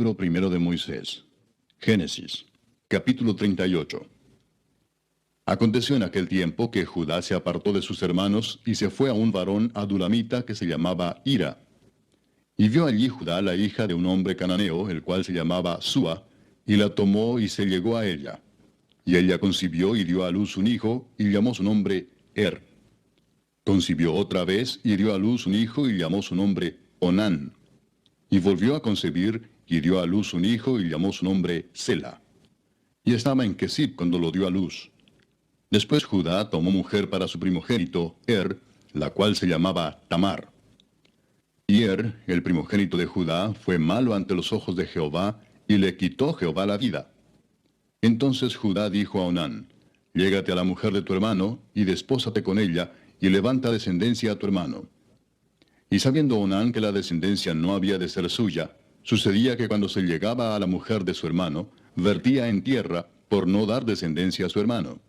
Libro primero de Moisés. Génesis, capítulo 38. Aconteció en aquel tiempo que Judá se apartó de sus hermanos y se fue a un varón adulamita que se llamaba Hira. Y vio allí Judá la hija de un hombre cananeo, el cual se llamaba Súa, y la tomó y se llegó a ella. Y ella concibió y dio a luz un hijo, y llamó su nombre Concibió otra vez y dio a luz un hijo, y llamó su nombre Onán. Y volvió a concebir y dio a luz un hijo, y llamó su nombre Sela. Y estaba en Kesib cuando lo dio a luz. Después Judá tomó mujer para su primogénito, la cual se llamaba Tamar. Y el primogénito de Judá, fue malo ante los ojos de Jehová, y le quitó Jehová la vida. Entonces Judá dijo a Onán: Llégate a la mujer de tu hermano, y despósate con ella, y levanta descendencia a tu hermano. Y sabiendo Onán que la descendencia no había de ser suya, sucedía que cuando se llegaba a la mujer de su hermano, vertía en tierra, por no dar descendencia a su hermano.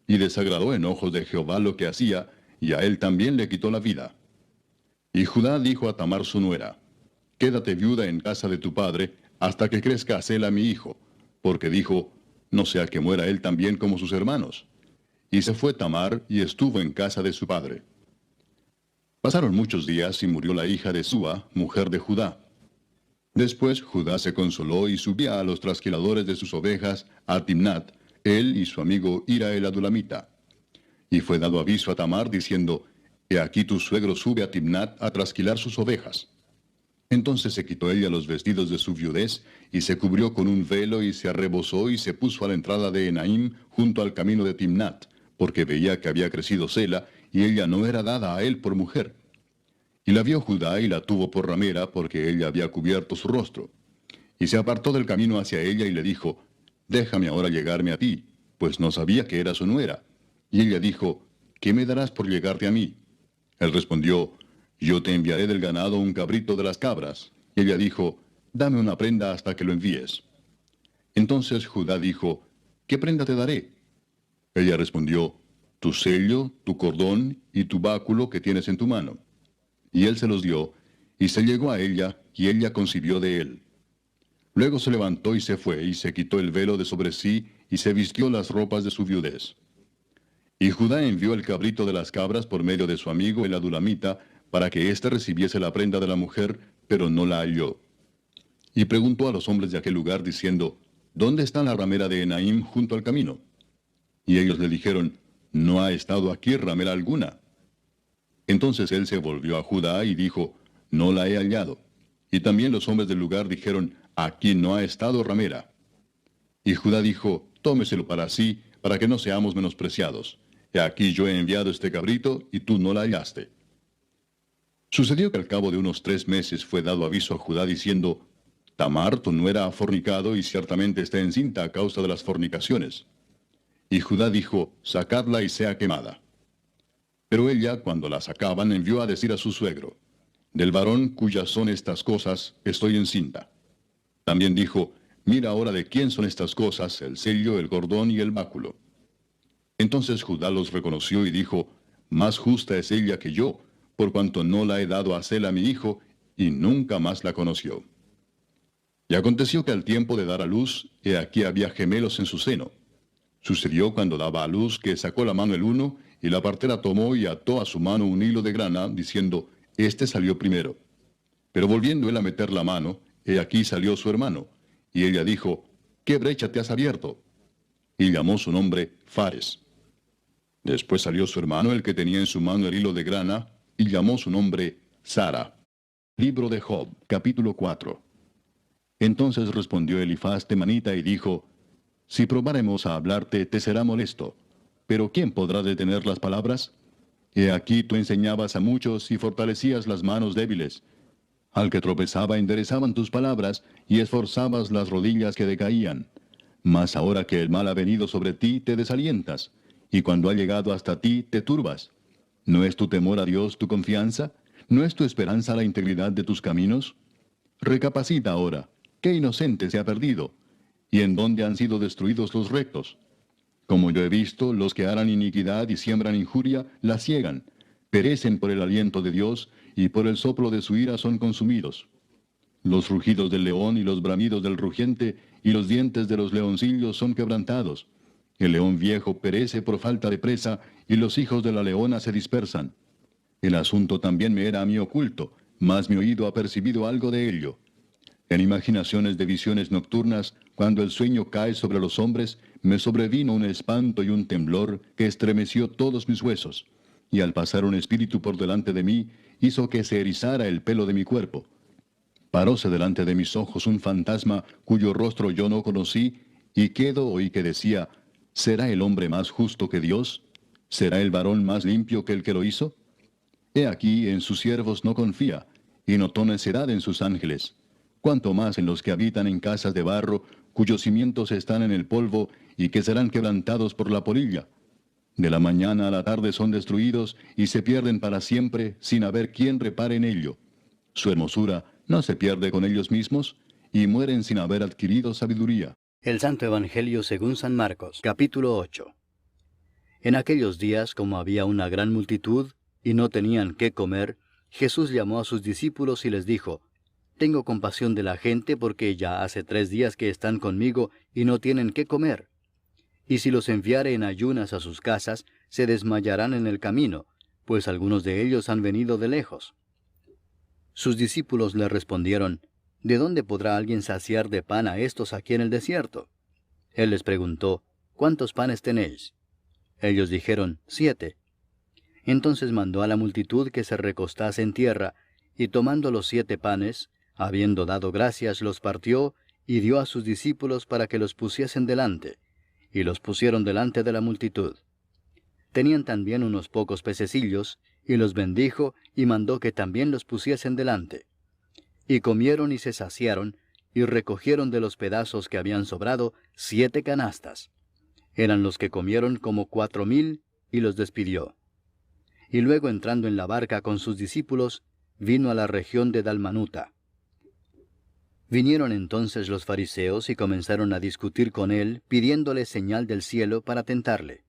Y desagradó en ojos de Jehová lo que hacía, y a él también le quitó la vida. Y Judá dijo a Tamar su nuera: Quédate viuda en casa de tu padre, hasta que crezca Sela mi hijo, porque dijo: No sea que muera él también como sus hermanos. Y se fue Tamar, y estuvo en casa de su padre. Pasaron muchos días, y murió la hija de Súa, mujer de Judá. Después Judá se consoló, y subía a los trasquiladores de sus ovejas, a Timnat, él y su amigo Hira el adulamita. Y fue dado aviso a Tamar, diciendo: He aquí tu suegro sube a Timnat a trasquilar sus ovejas. Entonces se quitó ella los vestidos de su viudez, y se cubrió con un velo, y se arrebozó, y se puso a la entrada de Enaim, junto al camino de Timnat, porque veía que había crecido Sela, y ella no era dada a él por mujer. Y la vio Judá, y la tuvo por ramera, porque ella había cubierto su rostro. Y se apartó del camino hacia ella, y le dijo: Déjame ahora llegarme a ti, pues no sabía que era su nuera. Y ella dijo: ¿Qué me darás por llegarte a mí? Él respondió: Yo te enviaré del ganado un cabrito de las cabras. Y ella dijo: Dame una prenda hasta que lo envíes. Entonces Judá dijo: ¿Qué prenda te daré? Ella respondió: Tu sello, tu cordón y tu báculo que tienes en tu mano. Y él se los dio, y se llegó a ella, y ella concibió de él. Luego se levantó y se fue, y se quitó el velo de sobre sí, y se vistió las ropas de su viudez. Y Judá envió el cabrito de las cabras por medio de su amigo el adulamita, para que éste recibiese la prenda de la mujer, pero no la halló. Y preguntó a los hombres de aquel lugar, diciendo: ¿Dónde está la ramera de Enaim junto al camino? Y ellos le dijeron: No ha estado aquí ramera alguna. Entonces él se volvió a Judá y dijo: No la he hallado. Y también los hombres del lugar dijeron: Aquí no ha estado ramera. Y Judá dijo: Tómeselo para sí, para que no seamos menospreciados. He aquí yo he enviado este cabrito, y tú no la hallaste. Sucedió que al cabo de unos 3 meses fue dado aviso a Judá diciendo: Tamar tu nuera ha fornicado, y ciertamente está encinta a causa de las fornicaciones. Y Judá dijo: Sacadla y sea quemada. Pero ella, cuando la sacaban, envió a decir a su suegro: Del varón cuyas son estas cosas, estoy encinta. También dijo: Mira ahora de quién son estas cosas, el sello, el cordón y el báculo. Entonces Judá los reconoció y dijo: Más justa es ella que yo, por cuanto no la he dado a Sela mi hijo, y nunca más la conoció. Y aconteció que al tiempo de dar a luz, he aquí había gemelos en su seno. Sucedió cuando daba a luz que sacó la mano el uno, y la partera tomó y ató a su mano un hilo de grana, diciendo: Este salió primero. Pero volviendo él a meter la mano, he aquí salió su hermano. Y ella dijo: ¿Qué brecha te has abierto? Y llamó su nombre Fares. Después salió su hermano, el que tenía en su mano el hilo de grana, y llamó su nombre Sara. Libro de Job, capítulo 4. Entonces respondió Elifaz temanita y dijo: Si probáremos a hablarte, te será molesto. Pero ¿quién podrá detener las palabras? He aquí tú enseñabas a muchos y fortalecías las manos débiles. Al que tropezaba enderezaban tus palabras, y esforzabas las rodillas que decaían. Mas ahora que el mal ha venido sobre ti, te desalientas, y cuando ha llegado hasta ti, te turbas. ¿No es tu temor a Dios tu confianza? ¿No es tu esperanza la integridad de tus caminos? Recapacita ahora, ¿qué inocente se ha perdido? ¿Y en dónde han sido destruidos los rectos? Como yo he visto, los que harán iniquidad y siembran injuria, la ciegan, perecen por el aliento de Dios, y por el soplo de su ira son consumidos. Los rugidos del león y los bramidos del rugiente y los dientes de los leoncillos son quebrantados. El león viejo perece por falta de presa, y los hijos de la leona se dispersan. El asunto también me era a mí oculto, mas mi oído ha percibido algo de ello. En imaginaciones de visiones nocturnas, cuando el sueño cae sobre los hombres, me sobrevino un espanto y un temblor que estremeció todos mis huesos, y al pasar un espíritu por delante de mí, hizo que se erizara el pelo de mi cuerpo. Paróse delante de mis ojos un fantasma cuyo rostro yo no conocí, y quedo oí que decía, ¿será el hombre más justo que Dios? ¿Será el varón más limpio que el que lo hizo? He aquí, en sus siervos no confía, y notó necedad en sus ángeles. Cuanto más en los que habitan en casas de barro, cuyos cimientos están en el polvo, y que serán quebrantados por la polilla. De la mañana a la tarde son destruidos, y se pierden para siempre, sin haber quien repare en ello. Su hermosura no se pierde con ellos mismos, y mueren sin haber adquirido sabiduría. El Santo Evangelio según San Marcos, capítulo 8. En aquellos días, como había una gran multitud, y no tenían qué comer, Jesús llamó a sus discípulos y les dijo, «Tengo compasión de la gente porque ya hace 3 días que están conmigo y no tienen qué comer. Y si los enviare en ayunas a sus casas, se desmayarán en el camino, pues algunos de ellos han venido de lejos». Sus discípulos le respondieron, «¿De dónde podrá alguien saciar de pan a estos aquí en el desierto?» Él les preguntó, «¿Cuántos panes tenéis?» Ellos dijeron, 7. Entonces mandó a la multitud que se recostase en tierra, y tomando los 7 panes, habiendo dado gracias, los partió, y dio a sus discípulos para que los pusiesen delante, y los pusieron delante de la multitud. Tenían también unos pocos pececillos, y los bendijo, y mandó que también los pusiesen delante. Y comieron y se saciaron, y recogieron de los pedazos que habían sobrado 7 canastas. Eran los que comieron como 4,000, y los despidió. Y luego entrando en la barca con sus discípulos, vino a la región de Dalmanuta. Vinieron entonces los fariseos y comenzaron a discutir con él, pidiéndole señal del cielo para tentarle.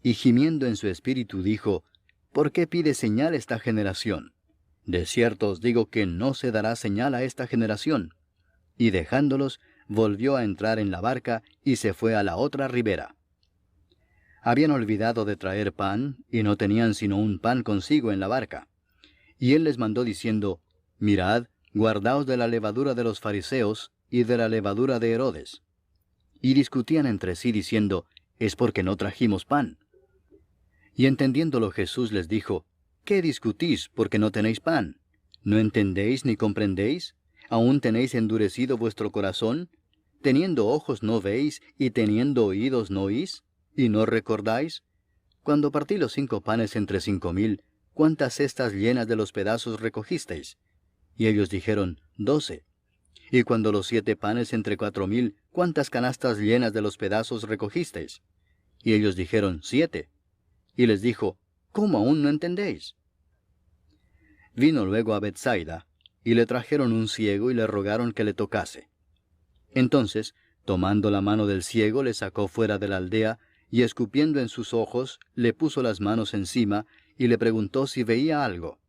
Y gimiendo en su espíritu dijo, «¿Por qué pide señal esta generación? De cierto os digo que no se dará señal a esta generación». Y dejándolos, volvió a entrar en la barca y se fue a la otra ribera. Habían olvidado de traer pan, y no tenían sino un pan consigo en la barca. Y él les mandó diciendo, «Mirad, guardaos de la levadura de los fariseos y de la levadura de Herodes». Y discutían entre sí diciendo, «Es porque no trajimos pan». Y entendiéndolo Jesús les dijo, «¿Qué discutís porque no tenéis pan? ¿No entendéis ni comprendéis? ¿Aún tenéis endurecido vuestro corazón? ¿Teniendo ojos no veis, y teniendo oídos no oís? ¿Y no recordáis? Cuando partí los 5 panes entre 5,000, ¿cuántas cestas llenas de los pedazos recogisteis? Y ellos dijeron, 12. Y cuando los 7 panes entre 4,000, ¿cuántas canastas llenas de los pedazos recogisteis? Y ellos dijeron, 7. Y les dijo, ¿cómo aún no entendéis? Vino luego a Bethsaida, y le trajeron un ciego y le rogaron que le tocase. Entonces, tomando la mano del ciego, le sacó fuera de la aldea, y escupiendo en sus ojos, le puso las manos encima, y le preguntó si veía algo.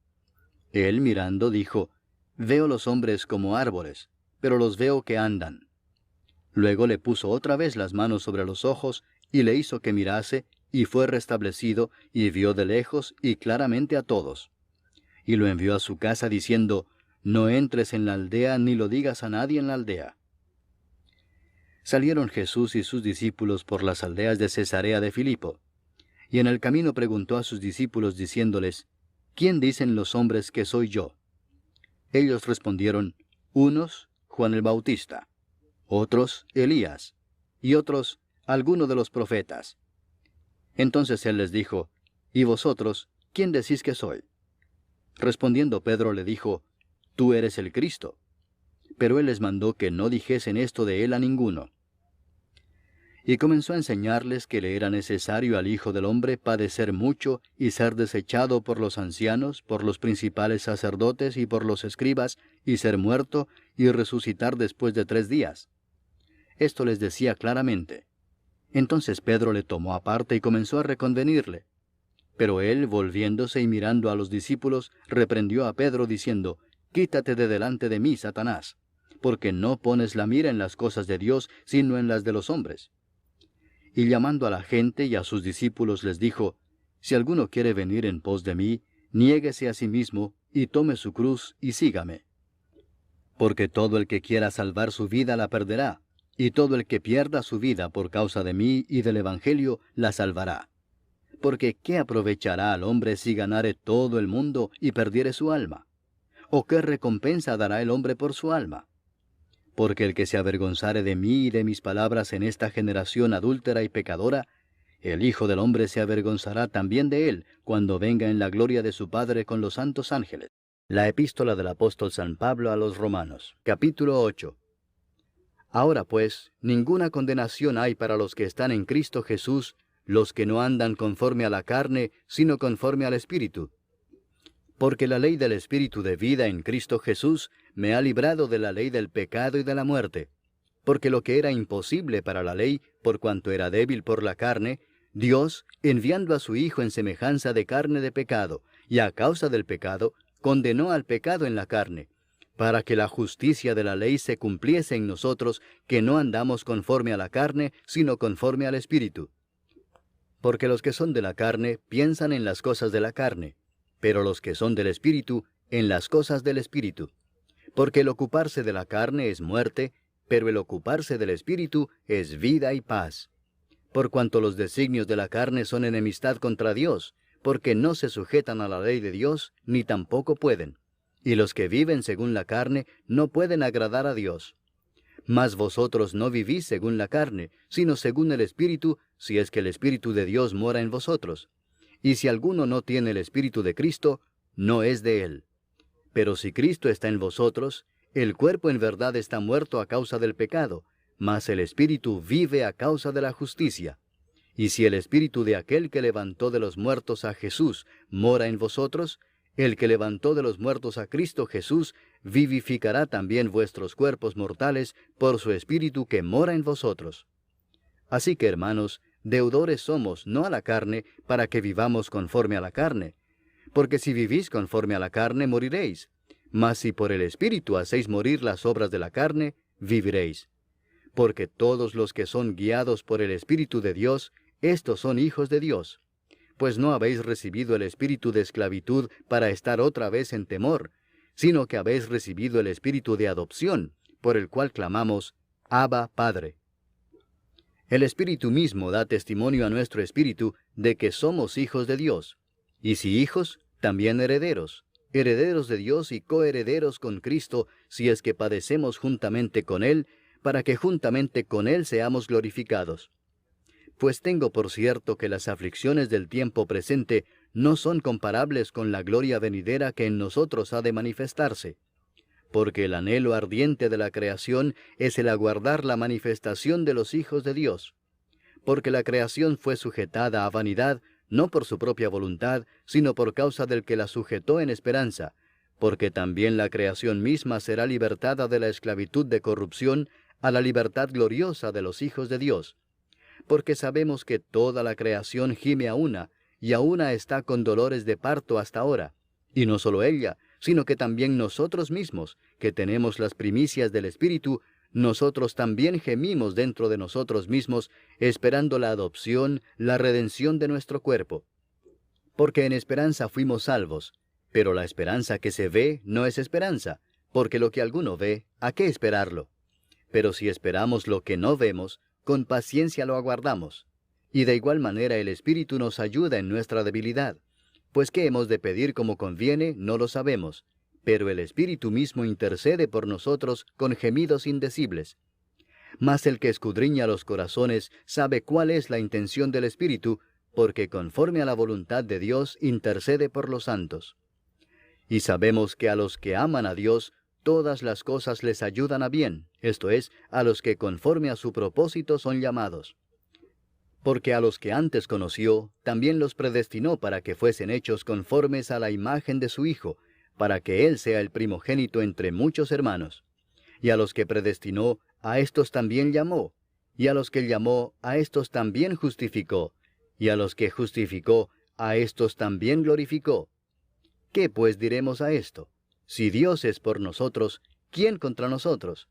Él, mirando, dijo, «Veo los hombres como árboles, pero los veo que andan». Luego le puso otra vez las manos sobre los ojos, y le hizo que mirase, y fue restablecido, y vio de lejos y claramente a todos. Y lo envió a su casa diciendo, «No entres en la aldea, ni lo digas a nadie en la aldea». Salieron Jesús y sus discípulos por las aldeas de Cesarea de Filipo. Y en el camino preguntó a sus discípulos diciéndoles, «¿Quién dicen los hombres que soy yo?» Ellos respondieron, «Unos, Juan el Bautista; otros, Elías; y otros, alguno de los profetas». Entonces él les dijo, «¿Y vosotros, quién decís que soy?» Respondiendo Pedro le dijo, «Tú eres el Cristo». Pero él les mandó que no dijesen esto de él a ninguno. Y comenzó a enseñarles que le era necesario al Hijo del Hombre padecer mucho y ser desechado por los ancianos, por los principales sacerdotes y por los escribas, y ser muerto y resucitar después de 3 días. Esto les decía claramente. Entonces Pedro le tomó aparte y comenzó a reconvenirle. Pero él, volviéndose y mirando a los discípulos, reprendió a Pedro diciendo, quítate de delante de mí, Satanás, porque no pones la mira en las cosas de Dios, sino en las de los hombres. Y llamando a la gente y a sus discípulos les dijo, si alguno quiere venir en pos de mí, niéguese a sí mismo, y tome su cruz, y sígame. Porque todo el que quiera salvar su vida la perderá, y todo el que pierda su vida por causa de mí y del Evangelio la salvará. Porque ¿qué aprovechará al hombre si ganare todo el mundo y perdiere su alma? ¿O qué recompensa dará el hombre por su alma? Porque el que se avergonzare de mí y de mis palabras en esta generación adúltera y pecadora, el Hijo del Hombre se avergonzará también de él, cuando venga en la gloria de su Padre con los santos ángeles. La epístola del apóstol San Pablo a los Romanos, capítulo 8. Ahora pues, ninguna condenación hay para los que están en Cristo Jesús, los que no andan conforme a la carne, sino conforme al Espíritu. Porque la ley del Espíritu de vida en Cristo Jesús me ha librado de la ley del pecado y de la muerte. Porque lo que era imposible para la ley, por cuanto era débil por la carne, Dios, enviando a su Hijo en semejanza de carne de pecado, y a causa del pecado, condenó al pecado en la carne, para que la justicia de la ley se cumpliese en nosotros, que no andamos conforme a la carne, sino conforme al Espíritu. Porque los que son de la carne piensan en las cosas de la carne, pero los que son del Espíritu, en las cosas del Espíritu. Porque el ocuparse de la carne es muerte, pero el ocuparse del Espíritu es vida y paz. Por cuanto los designios de la carne son enemistad contra Dios, porque no se sujetan a la ley de Dios, ni tampoco pueden. Y los que viven según la carne no pueden agradar a Dios. Mas vosotros no vivís según la carne, sino según el Espíritu, si es que el Espíritu de Dios mora en vosotros. Y si alguno no tiene el Espíritu de Cristo, no es de él. Pero si Cristo está en vosotros, el cuerpo en verdad está muerto a causa del pecado, mas el Espíritu vive a causa de la justicia. Y si el Espíritu de aquel que levantó de los muertos a Jesús mora en vosotros, el que levantó de los muertos a Cristo Jesús vivificará también vuestros cuerpos mortales por su Espíritu que mora en vosotros. Así que, hermanos, deudores somos, no a la carne, para que vivamos conforme a la carne. Porque si vivís conforme a la carne, moriréis. Mas si por el Espíritu hacéis morir las obras de la carne, viviréis. Porque todos los que son guiados por el Espíritu de Dios, estos son hijos de Dios. Pues no habéis recibido el espíritu de esclavitud para estar otra vez en temor, sino que habéis recibido el espíritu de adopción, por el cual clamamos, Abba, Padre. El Espíritu mismo da testimonio a nuestro espíritu de que somos hijos de Dios. Y si hijos, también herederos, herederos de Dios y coherederos con Cristo, si es que padecemos juntamente con Él, para que juntamente con Él seamos glorificados. Pues tengo por cierto que las aflicciones del tiempo presente no son comparables con la gloria venidera que en nosotros ha de manifestarse. Porque el anhelo ardiente de la creación es el aguardar la manifestación de los hijos de Dios. Porque la creación fue sujetada a vanidad, no por su propia voluntad, sino por causa del que la sujetó en esperanza, porque también la creación misma será libertada de la esclavitud de corrupción a la libertad gloriosa de los hijos de Dios. Porque sabemos que toda la creación gime a una, y a una está con dolores de parto hasta ahora. Y no solo ella, sino que también nosotros mismos, que tenemos las primicias del Espíritu, nosotros también gemimos dentro de nosotros mismos, esperando la adopción, la redención de nuestro cuerpo. Porque en esperanza fuimos salvos, pero la esperanza que se ve no es esperanza, porque lo que alguno ve, ¿a qué esperarlo? Pero si esperamos lo que no vemos, con paciencia lo aguardamos. Y de igual manera el Espíritu nos ayuda en nuestra debilidad. Pues qué hemos de pedir como conviene, no lo sabemos. Pero el Espíritu mismo intercede por nosotros con gemidos indecibles. Mas el que escudriña los corazones sabe cuál es la intención del Espíritu, porque conforme a la voluntad de Dios intercede por los santos. Y sabemos que a los que aman a Dios, todas las cosas les ayudan a bien, esto es, a los que conforme a su propósito son llamados. Porque a los que antes conoció, también los predestinó para que fuesen hechos conformes a la imagen de su Hijo, para que Él sea el primogénito entre muchos hermanos. Y a los que predestinó, a éstos también llamó, y a los que llamó, a éstos también justificó, y a los que justificó, a éstos también glorificó. ¿Qué pues diremos a esto? Si Dios es por nosotros, ¿quién contra nosotros?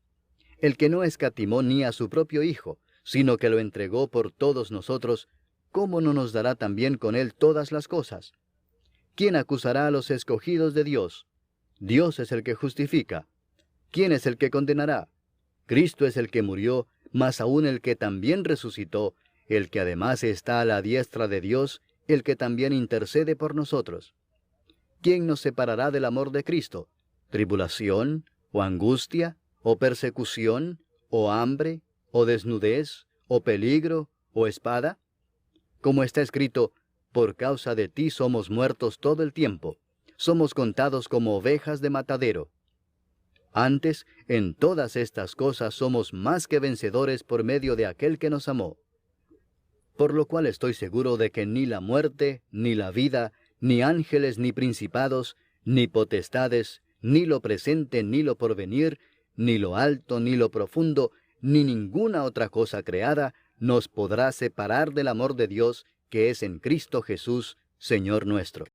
El que no escatimó ni a su propio Hijo, sino que lo entregó por todos nosotros, ¿cómo no nos dará también con él todas las cosas? ¿Quién acusará a los escogidos de Dios? Dios es el que justifica. ¿Quién es el que condenará? Cristo es el que murió, más aún el que también resucitó, el que además está a la diestra de Dios, el que también intercede por nosotros. ¿Quién nos separará del amor de Cristo? ¿Tribulación, o angustia, o persecución, o hambre, o desnudez, o peligro, o espada? Como está escrito, por causa de ti somos muertos todo el tiempo, somos contados como ovejas de matadero. Antes, en todas estas cosas somos más que vencedores por medio de aquel que nos amó. Por lo cual estoy seguro de que ni la muerte, ni la vida, ni ángeles, ni principados, ni potestades, ni lo presente, ni lo porvenir, ni lo alto, ni lo profundo, ni ninguna otra cosa creada, nos podrá separar del amor de Dios que es en Cristo Jesús, Señor nuestro.